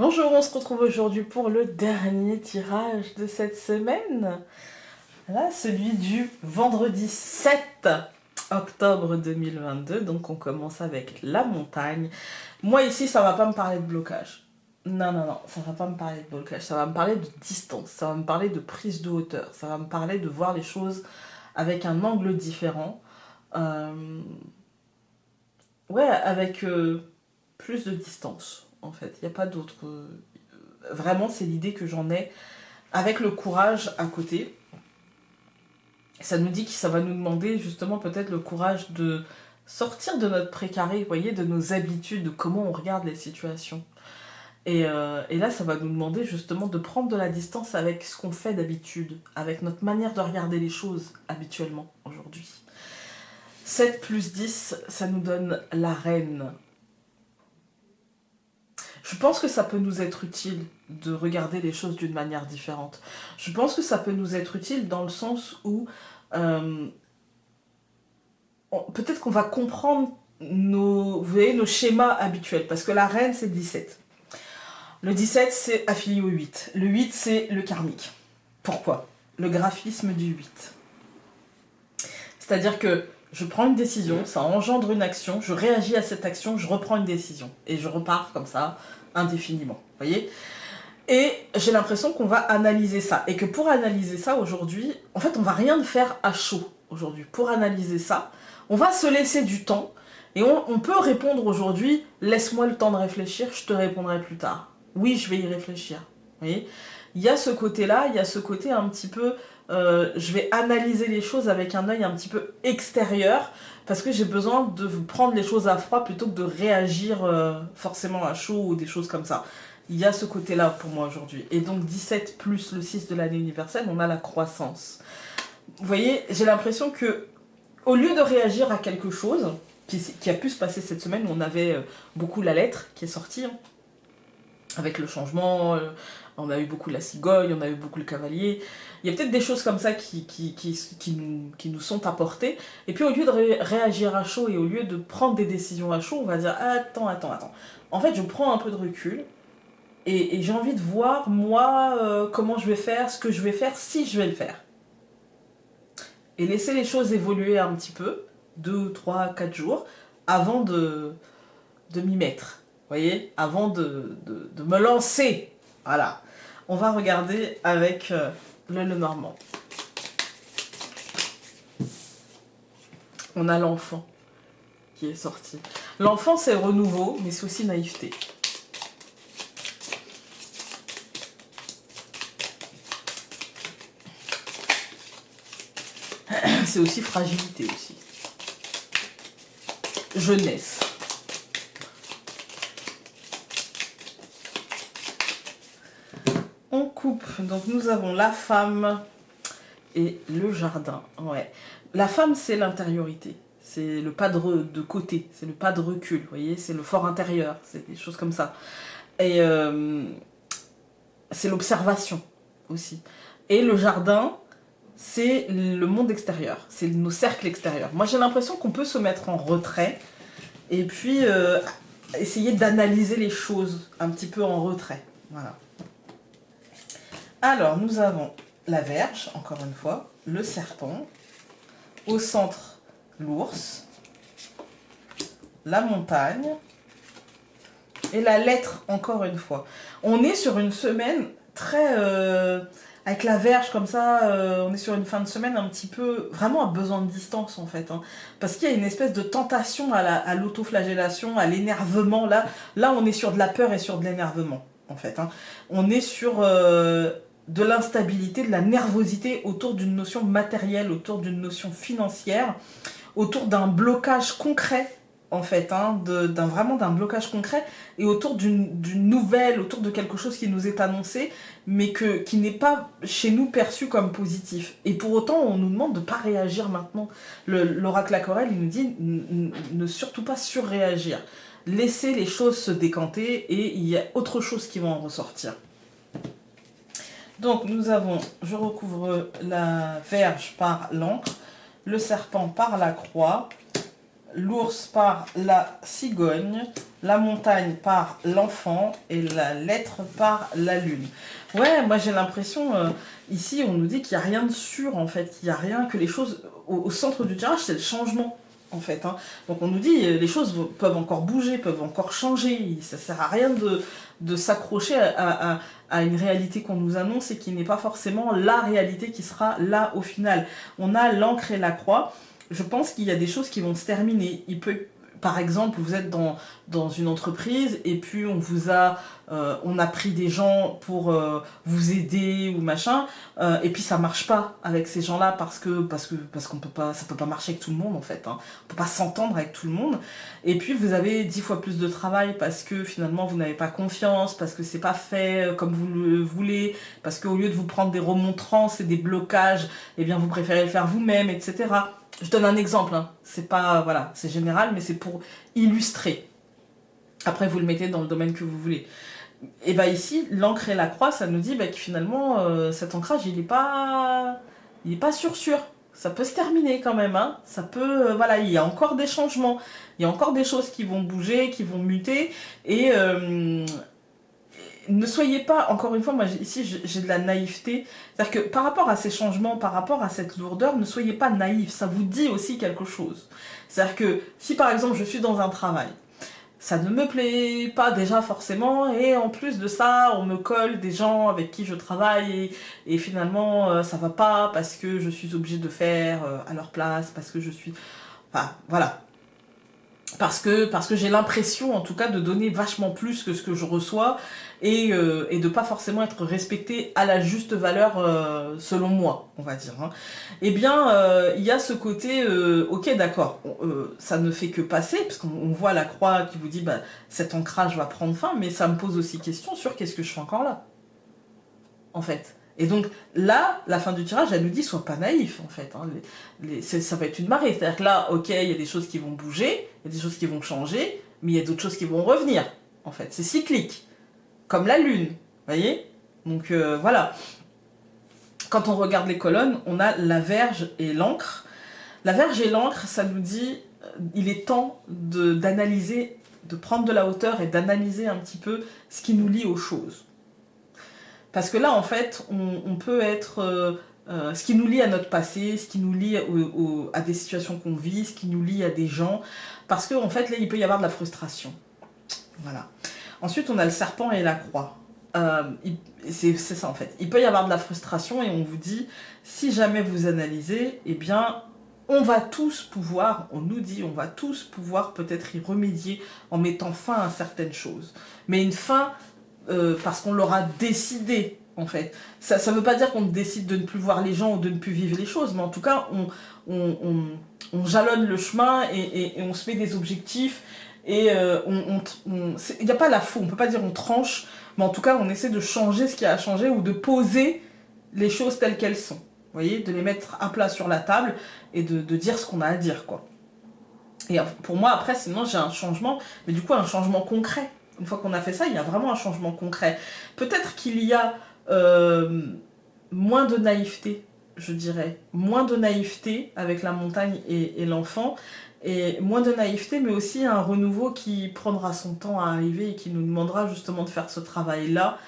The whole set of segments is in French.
Bonjour, on se retrouve aujourd'hui pour le dernier tirage de cette semaine. Là, celui du vendredi 7 octobre 2022. Donc on commence avec la montagne. Moi ici, ça va pas me parler de blocage. Non, non, non, ça va pas me parler de blocage. Ça va me parler de distance. Ça va me parler de prise de hauteur. Ça va me parler de voir les choses avec un angle différent. Ouais, avec plus de distance, en fait. Il n'y a pas d'autre... Vraiment, c'est l'idée que j'en ai avec le courage à côté. Ça nous dit que ça va nous demander justement peut-être le courage de sortir de notre précaré, vous voyez, de nos habitudes, de comment on regarde les situations. Et là, ça va nous demander justement de prendre de la distance avec ce qu'on fait d'habitude, avec notre manière de regarder les choses habituellement aujourd'hui. 7 plus 10, ça nous donne la reine. Je pense que ça peut nous être utile de regarder les choses d'une manière différente. Je pense que ça peut nous être utile dans le sens où peut-être qu'on va comprendre vous voyez, nos schémas habituels. Parce que la reine, c'est 17. Le 17, c'est affilié au 8. Le 8, c'est le karmique. Pourquoi? Le graphisme du 8. C'est-à-dire que je prends une décision, ça engendre une action, je réagis à cette action, je reprends une décision. Et je repars comme ça, indéfiniment. Vous voyez? Et j'ai l'impression qu'on va analyser ça. Et que pour analyser ça aujourd'hui, en fait, on va rien faire à chaud aujourd'hui. Pour analyser ça, on va se laisser du temps. Et on peut répondre aujourd'hui, laisse-moi le temps de réfléchir, je te répondrai plus tard. Oui, je vais y réfléchir. Vous voyez? Il y a ce côté-là, il y a ce côté un petit peu... je vais analyser les choses avec un œil un petit peu extérieur parce que j'ai besoin de prendre les choses à froid plutôt que de réagir forcément à chaud ou des choses comme ça. Il y a ce côté-là pour moi aujourd'hui. Et donc 17 plus le 6 de l'année universelle, on a la croissance. Vous voyez, j'ai l'impression que au lieu de réagir à quelque chose qui a pu se passer cette semaine, où on avait beaucoup la lettre qui est sortie, hein, avec le changement, on a eu beaucoup la cigogne, on a eu beaucoup le cavalier. Il y a peut-être des choses comme ça qui nous sont apportées. Et puis au lieu de réagir à chaud et au lieu de prendre des décisions à chaud, on va dire attends. En fait, je prends un peu de recul et j'ai envie de voir moi comment je vais faire, ce que je vais faire, si je vais le faire. Et laisser les choses évoluer un petit peu, 2, 3, 4 jours, avant de m'y mettre. Vous voyez? Avant de me lancer. Voilà. On va regarder avec le Lenormand. On a l'enfant qui est sorti. L'enfant, c'est renouveau, mais c'est aussi naïveté. C'est aussi fragilité aussi. Jeunesse. On coupe. Donc nous avons la femme et le jardin. Ouais. La femme, c'est l'intériorité. C'est le pas de côté. C'est le pas de recul. Vous voyez, c'est le fort intérieur. C'est des choses comme ça. Et c'est l'observation aussi. Et le jardin, c'est le monde extérieur. C'est nos cercles extérieurs. Moi, j'ai l'impression qu'on peut se mettre en retrait et puis essayer d'analyser les choses un petit peu en retrait. Voilà. Alors, nous avons la Vierge, encore une fois, le serpent, au centre, l'ours, la montagne, et la lettre, encore une fois. On est sur une semaine très... avec la Vierge comme ça, on est sur une fin de semaine un petit peu... Vraiment à besoin de distance, en fait. Hein, parce qu'il y a une espèce de tentation à l'autoflagellation, à l'énervement. Là, on est sur de la peur et sur de l'énervement, en fait. Hein. On est sur... de l'instabilité, de la nervosité autour d'une notion matérielle, autour d'une notion financière, autour d'un blocage concret, en fait, hein, vraiment d'un blocage concret, et autour d'une nouvelle, autour de quelque chose qui nous est annoncé, mais qui n'est pas chez nous perçu comme positif. Et pour autant, on nous demande de ne pas réagir maintenant. L'oracle Aquarelle, il nous dit ne surtout pas surréagir. Laissez les choses se décanter, et il y a autre chose qui va en ressortir. Donc nous avons, je recouvre la Vierge par l'encre, le serpent par la croix, l'ours par la cigogne la montagne par l'enfant et la lettre par la lune. Ouais, moi j'ai l'impression, ici on nous dit qu'il n'y a rien de sûr en fait, qu'il n'y a rien, que les choses, au centre du tirage c'est le changement en fait. Hein. Donc on nous dit les choses peuvent encore bouger, peuvent encore changer, ça sert à rien de s'accrocher à une réalité qu'on nous annonce et qui n'est pas forcément la réalité qui sera là au final. On a l'encre et la croix. Je pense qu'il y a des choses qui vont se terminer. Il peut, par exemple, vous êtes dans une entreprise et puis on a pris des gens pour vous aider ou machin, et puis ça marche pas avec ces gens-là parce qu'on peut pas, ça peut pas marcher avec tout le monde en fait. Hein. On peut pas s'entendre avec tout le monde. Et puis vous avez 10 fois plus de travail parce que finalement vous n'avez pas confiance, parce que c'est pas fait comme vous le voulez, parce qu'au lieu de vous prendre des remontrances et des blocages, eh bien vous préférez le faire vous-même, etc. Je donne un exemple, hein. C'est pas, voilà, c'est général, mais c'est pour illustrer. Après, vous le mettez dans le domaine que vous voulez. Et bah ici, l'encre et la croix, ça nous dit que finalement, cet ancrage, il est pas sûr. Ça peut se terminer quand même, hein. Ça peut, voilà, il y a encore des changements, il y a encore des choses qui vont bouger, qui vont muter, et ne soyez pas, encore une fois, moi ici j'ai de la naïveté, c'est-à-dire que par rapport à ces changements, par rapport à cette lourdeur, ne soyez pas naïf, ça vous dit aussi quelque chose. C'est-à-dire que si par exemple je suis dans un travail, ça ne me plaît pas déjà forcément, et en plus de ça, on me colle des gens avec qui je travaille, et finalement ça va pas parce que je suis obligée de faire à leur place, parce que je suis... Enfin, voilà. Parce que j'ai l'impression, en tout cas, de donner vachement plus que ce que je reçois et de pas forcément être respectée à la juste valeur selon moi, on va dire. Hein. Eh bien, il y a ce côté, ok, d'accord, ça ne fait que passer, parce qu'on voit la croix qui vous dit, bah, cet ancrage va prendre fin, mais ça me pose aussi question sur qu'est-ce que je fais encore là, en fait. Et donc là, la fin du tirage, elle nous dit, sois pas naïf en fait. Hein. Ça va être une marée. C'est-à-dire que là, ok, il y a des choses qui vont bouger, il y a des choses qui vont changer, mais il y a d'autres choses qui vont revenir. En fait, c'est cyclique. Comme la lune, vous voyez. Donc voilà. Quand on regarde les colonnes, on a la verge et l'encre. La verge et l'encre, ça nous dit, il est temps d'analyser, de prendre de la hauteur et d'analyser un petit peu ce qui nous lie aux choses. Parce que là, en fait, on peut être... ce qui nous lie à notre passé, ce qui nous lie à des situations qu'on vit, ce qui nous lie à des gens. Parce qu'en fait, là, il peut y avoir de la frustration. Voilà. Ensuite, on a le serpent et la croix. C'est ça, en fait. Il peut y avoir de la frustration et on vous dit, si jamais vous analysez, eh bien, on va tous pouvoir, on nous dit, on va tous pouvoir peut-être y remédier en mettant fin à certaines choses. Mais une fin... parce qu'on l'aura décidé, en fait. Ça ne veut pas dire qu'on décide de ne plus voir les gens ou de ne plus vivre les choses, mais en tout cas, on jalonne le chemin et on se met des objectifs, et il n'y a pas la faux, on ne peut pas dire on tranche, mais en tout cas, on essaie de changer ce qui a à changer ou de poser les choses telles qu'elles sont. Vous voyez, de les mettre à plat sur la table et de dire ce qu'on a à dire, quoi. Et pour moi, après, sinon, j'ai un changement, mais du coup, un changement concret. Une fois qu'on a fait ça, il y a vraiment un changement concret. Peut-être qu'il y a moins de naïveté, je dirais. Moins de naïveté avec la montagne et l'enfant. Et moins de naïveté, mais aussi un renouveau qui prendra son temps à arriver et qui nous demandera justement de faire ce travail-là.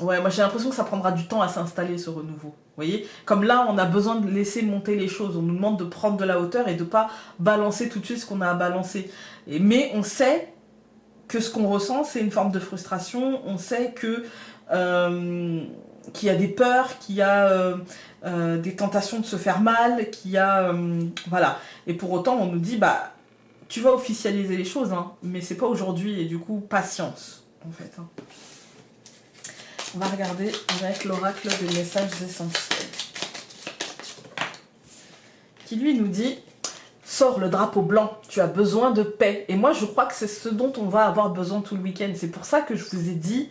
Ouais, moi j'ai l'impression que ça prendra du temps à s'installer, ce renouveau. Vous voyez, comme là, on a besoin de laisser monter les choses. On nous demande de prendre de la hauteur et de ne pas balancer tout de suite ce qu'on a à balancer. Mais on sait que ce qu'on ressent, c'est une forme de frustration. On sait que qu'il y a des peurs, qu'il y a des tentations de se faire mal, qu'il y a... voilà. Et pour autant, on nous dit, bah, tu vas officialiser les choses, hein, mais c'est pas aujourd'hui. Et du coup, patience, en fait. Hein. On va regarder avec l'oracle des messages essentiels. Qui lui nous dit, sors le drapeau blanc, tu as besoin de paix. Et moi je crois que c'est ce dont on va avoir besoin tout le week-end. C'est pour ça que je vous ai dit,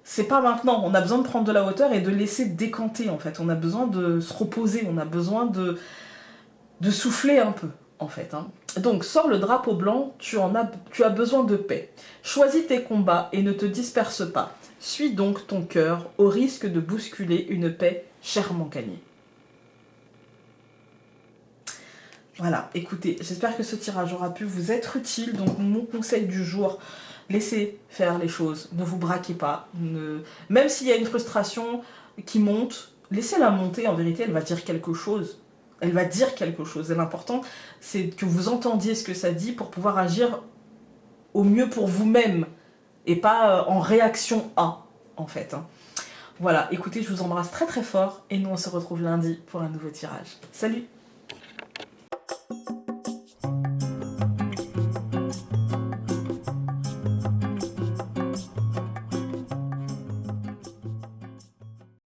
c'est pas maintenant. On a besoin de prendre de la hauteur et de laisser décanter en fait. On a besoin de se reposer, on a besoin de souffler un peu en fait. Hein. Donc sors le drapeau blanc, tu as besoin de paix. Choisis tes combats et ne te disperse pas. Suis donc ton cœur au risque de bousculer une paix chèrement gagnée. Voilà, écoutez, j'espère que ce tirage aura pu vous être utile. Donc mon conseil du jour, laissez faire les choses, ne vous braquez pas. Même s'il y a une frustration qui monte, laissez-la monter, en vérité elle va dire quelque chose. Elle va dire quelque chose. Et l'important, c'est que vous entendiez ce que ça dit pour pouvoir agir au mieux pour vous-même et pas en réaction à, en fait. Voilà, écoutez, je vous embrasse très très fort et nous on se retrouve lundi pour un nouveau tirage. Salut!